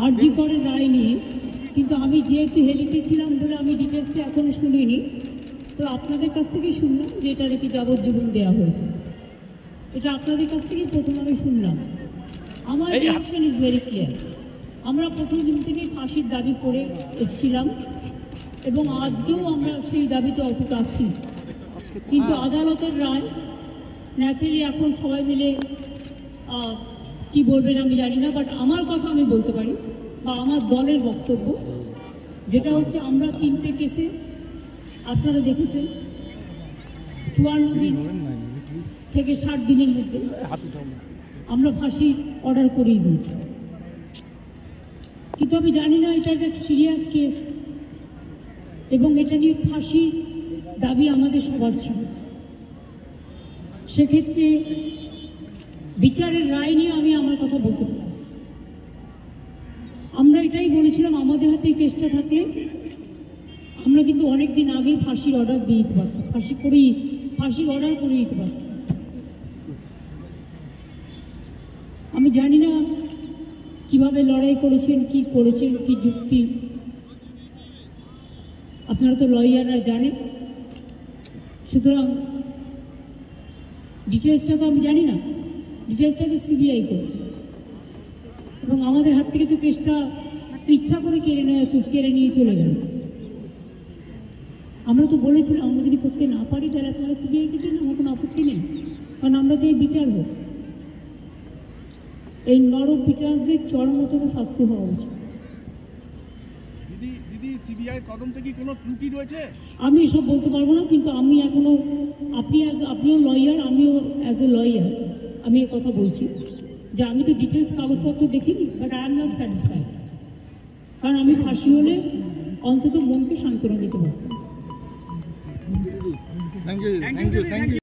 আরজি করের রায় নিয়ে, কিন্তু আমি যেহেতু হেলিতে ছিলাম বলে আমি ডিটেলসটা এখনো শুনিনি। তো আপনাদের কাছ থেকেই শুনলাম যে এটা নাকি যাবজ্জীবন দেওয়া হয়েছে। এটা আপনাদের কাছ থেকেই প্রথম আমি শুনলাম। আমার রিঅ্যাকশন ইজ ভেরি ক্লিয়ার। আমরা প্রথম দিন থেকেই ফাঁসির দাবি করে এসেছিলাম এবং আজকেও আমরা সেই দাবিতে অটুট আছি। কিন্তু আদালতের রায় ন্যাচারালি এখন সবাই মিলে কি বলবেন আমি জানি না, বাট আমার কথা আমি বলতে পারি বা আমার দলের বক্তব্য যেটা হচ্ছে, আমরা 3টে কেসে আপনারা দেখেছেন 54 দিন থেকে 60 দিনের মধ্যে আমরা ফাঁসির অর্ডার করেই দিয়েছি। কিন্তু আমি জানি না এটা একটা সিরিয়াস কেস এবং এটা নিয়ে ফাঁসির দাবি আমাদের সবার ছিল। সেক্ষেত্রে বিচারের রায় নিয়ে আমি আমার কথা বলতে পারি। আমরা এটাই বলেছিলাম, আমাদের হাতে কেসটা থাকলে আমরা কিন্তু অনেক দিন আগেই ফাঁসির অর্ডার দিয়ে দিতে পারতাম, ফাঁসির অর্ডার করে দিতে পারতাম। আমি জানি না কিভাবে লড়াই করেছেন, কি করেছেন, কি যুক্তি, আপনারা তো লয়াররা জানেন। সুতরাং ডিটেলসটা তো আমি জানি না, ডিটেলসটা তো সিবিআই করেছে এবং আমাদের হাত থেকে তো কেসটা ইচ্ছা করে কেড়ে নিয়ে চলে গেল। আমরা তো বলেছিলাম আমরা যদি করতে না পারি তাহলে আপনারা সিবিআইকে দিন, আমার কোনো আপত্তি নেই, কারণ আমরা চাই বিচার হোক। এই নরক বিচারদের চরমতম শাস্তি হওয়া উচিত। আমি সব বলতে পারবো না, কিন্তু আমি এখনো আপনিও লয়ার, আমিও অ্যাজ এ লয়ার আমি এ কথা বলছি যে আমি তো ডিটেলস কাগজপত্র দেখিনি, but I am not satisfied. কারণ আমি ফাঁসি হলে অন্তত মনকে সান্ত্বনা দিতে পারতাম।